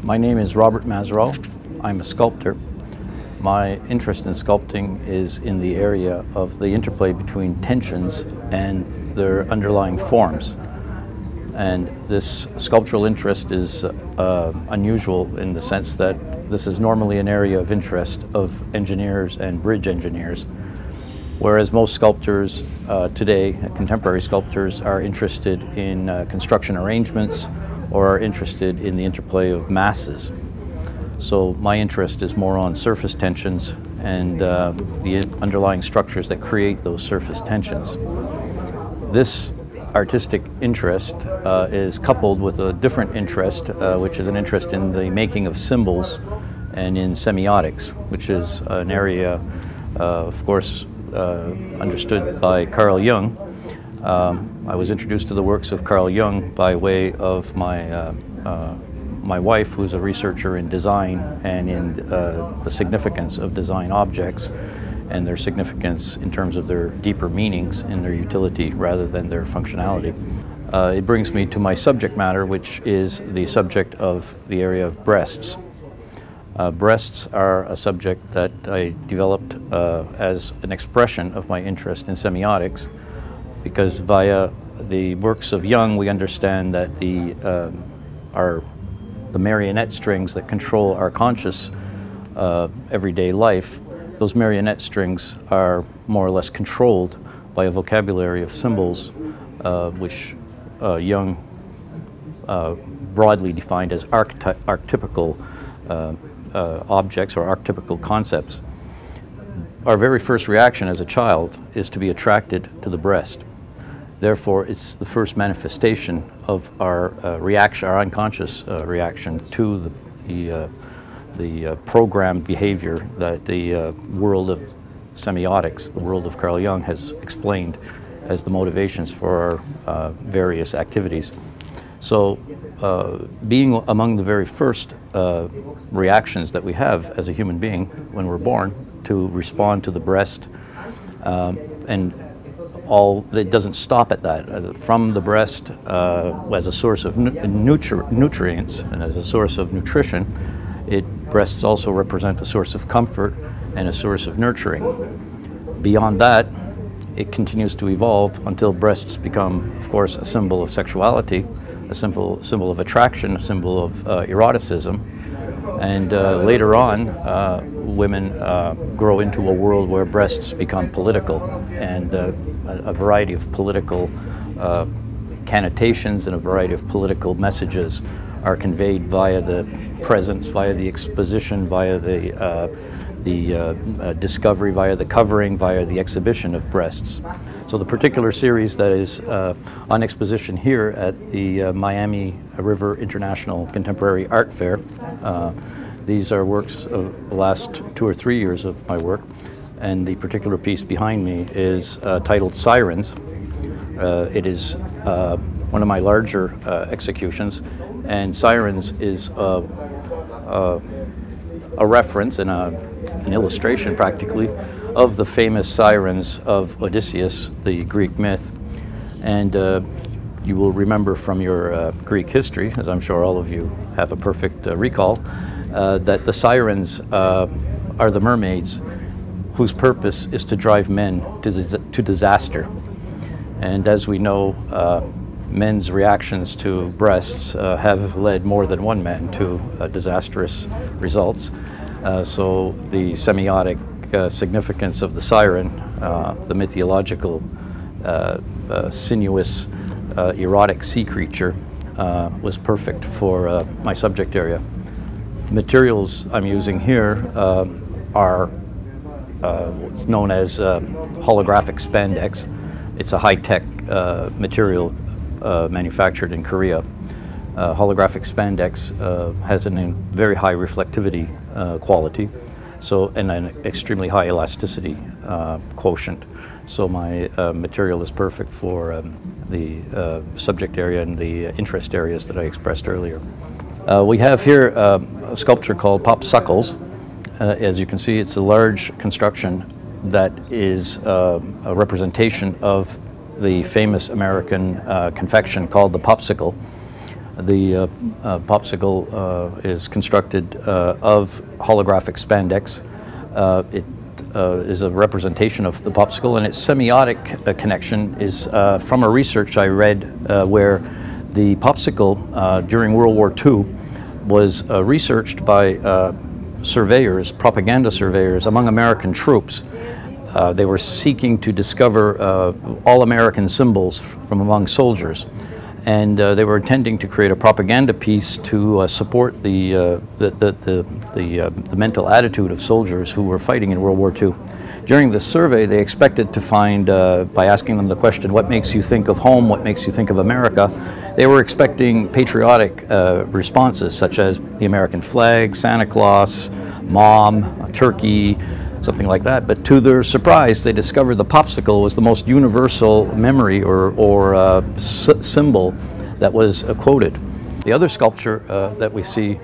My name is Robert Mazerolle. I'm a sculptor. My interest in sculpting is in the area of the interplay between tensions and their underlying forms. And this sculptural interest is unusual in the sense that this is normally an area of interest of engineers and bridge engineers, whereas most sculptors today, contemporary sculptors, are interested in construction arrangements or are interested in the interplay of masses. So my interest is more on surface tensions and the underlying structures that create those surface tensions. This artistic interest is coupled with a different interest, which is an interest in the making of symbols and in semiotics, which is an area, of course, understood by Carl Jung. I was introduced to the works of Carl Jung by way of my wife, who's a researcher in design and in the significance of design objects and their significance in terms of their deeper meanings in their utility rather than their functionality. It brings me to my subject matter, which is the subject of the area of breasts. Breasts are a subject that I developed as an expression of my interest in semiotics, because via the works of Jung we understand that the marionette strings that control our conscious everyday life, those marionette strings are more or less controlled by a vocabulary of symbols which Jung broadly defined as archetypical objects or archetypical concepts. Our very first reaction as a child is to be attracted to the breast. Therefore, it's the first manifestation of our reaction, our unconscious reaction to the programmed behavior that the world of semiotics, the world of Carl Jung, has explained as the motivations for our various activities. So, being among the very first reactions that we have as a human being when we're born to respond to the breast, and it doesn't stop at that. From the breast as a source of nutrients and as a source of nutrition, breasts also represent a source of comfort and a source of nurturing. Beyond that, it continues to evolve until breasts become, of course, a symbol of sexuality, a symbol of attraction, a symbol of eroticism. And later on, women grow into a world where breasts become political, and a variety of political connotations and a variety of political messages are conveyed via the presence, via the exposition, via the discovery, via the covering, via the exhibition of breasts. So the particular series that is on exposition here at the Miami River International Contemporary Art Fair, these are works of the last 2 or 3 years of my work, and the particular piece behind me is titled Sirens. It is one of my larger executions, and Sirens is a reference and an illustration practically of the famous sirens of Odysseus, the Greek myth. And you will remember from your Greek history, as I'm sure all of you have a perfect recall, that the sirens are the mermaids whose purpose is to drive men to disaster. And as we know, men's reactions to breasts have led more than one man to disastrous results. So the semiotic significance of the siren, the mythological, sinuous, erotic sea creature, was perfect for my subject area. Materials I'm using here are what's known as holographic spandex. It's a high-tech material manufactured in Korea. Holographic spandex has a very high reflectivity quality, and an extremely high elasticity quotient. So my material is perfect for the subject area and the interest areas that I expressed earlier. We have here a sculpture called Popsicles. As you can see, it's a large construction that is a representation of the famous American confection called the popsicle. The popsicle is constructed of holographic spandex. It is a representation of the popsicle, and its semiotic connection is from a research I read where the popsicle during World War II was researched by surveyors, propaganda surveyors among American troops. They were seeking to discover all American symbols from among soldiers, and they were intending to create a propaganda piece to support the mental attitude of soldiers who were fighting in World War II. During this survey, they expected to find, by asking them the question, what makes you think of home, what makes you think of America, they were expecting patriotic responses such as the American flag, Santa Claus, Mom, Turkey, something like that. But to their surprise, they discovered the popsicle was the most universal memory or symbol that was quoted. The other sculpture that we see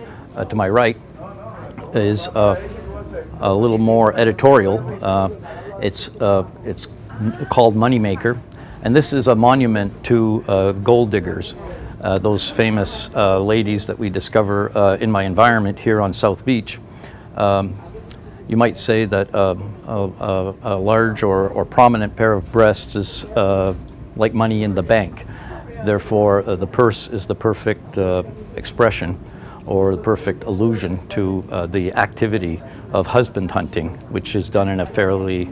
to my right is a little more editorial. It's called Moneymaker, and this is a monument to gold diggers, those famous ladies that we discover in my environment here on South Beach. You might say that a large or prominent pair of breasts is like money in the bank. Therefore, the purse is the perfect expression or the perfect allusion to the activity of husband hunting, which is done in a fairly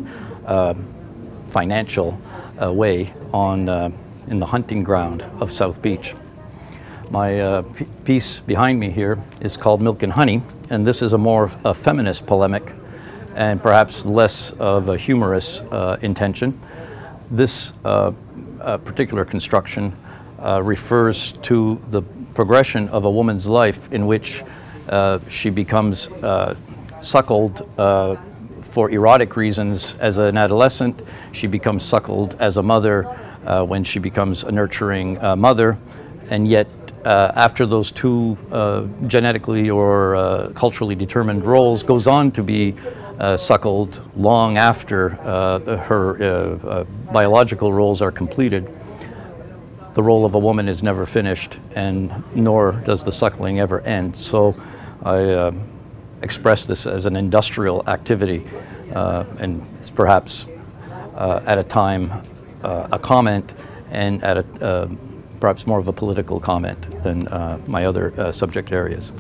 financial way in the hunting ground of South Beach. My piece behind me here is called Milk and Honey, and this is a more feminist polemic and perhaps less of a humorous intention. This particular construction refers to the progression of a woman's life in which she becomes suckled for erotic reasons as an adolescent. She becomes suckled as a mother when she becomes a nurturing mother, and yet after those two genetically or culturally determined roles, goes on to be suckled long after her biological roles are completed. The role of a woman is never finished, and nor does the suckling ever end. So I express this as an industrial activity, and it's perhaps at a time a comment, and at a perhaps more of a political comment than my other subject areas.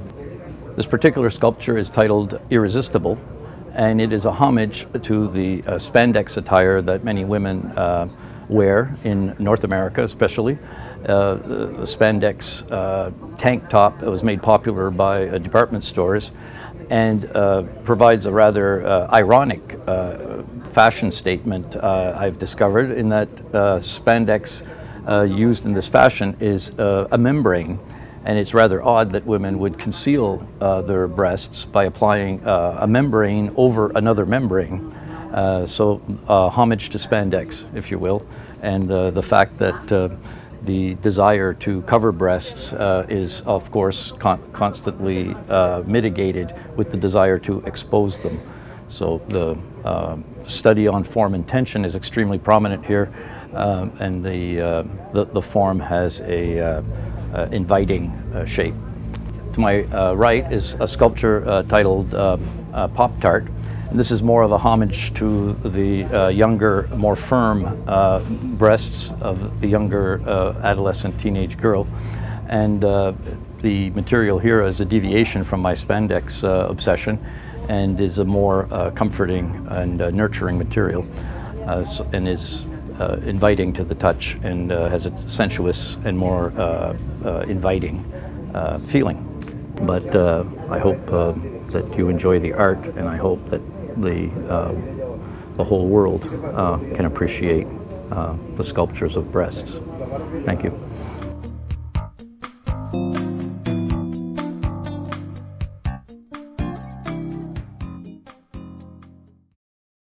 This particular sculpture is titled Irresistible, and it is a homage to the spandex attire that many women wear in North America especially. The spandex tank top was made popular by department stores and provides a rather ironic fashion statement I've discovered, in that spandex used in this fashion is a membrane, and it's rather odd that women would conceal their breasts by applying a membrane over another membrane. So homage to spandex, if you will, and the fact that the desire to cover breasts is, of course, constantly mitigated with the desire to expose them. So the study on form and tension is extremely prominent here, and the form has a inviting shape. To my right is a sculpture titled Pop-Tart. And this is more of a homage to the younger, more firm breasts of the younger adolescent teenage girl. And the material here is a deviation from my spandex obsession, and is a more comforting and nurturing material, and is inviting to the touch, and has a sensuous and more inviting feeling. But I hope that you enjoy the art, and I hope that the whole world can appreciate the sculptures of breasts. Thank you.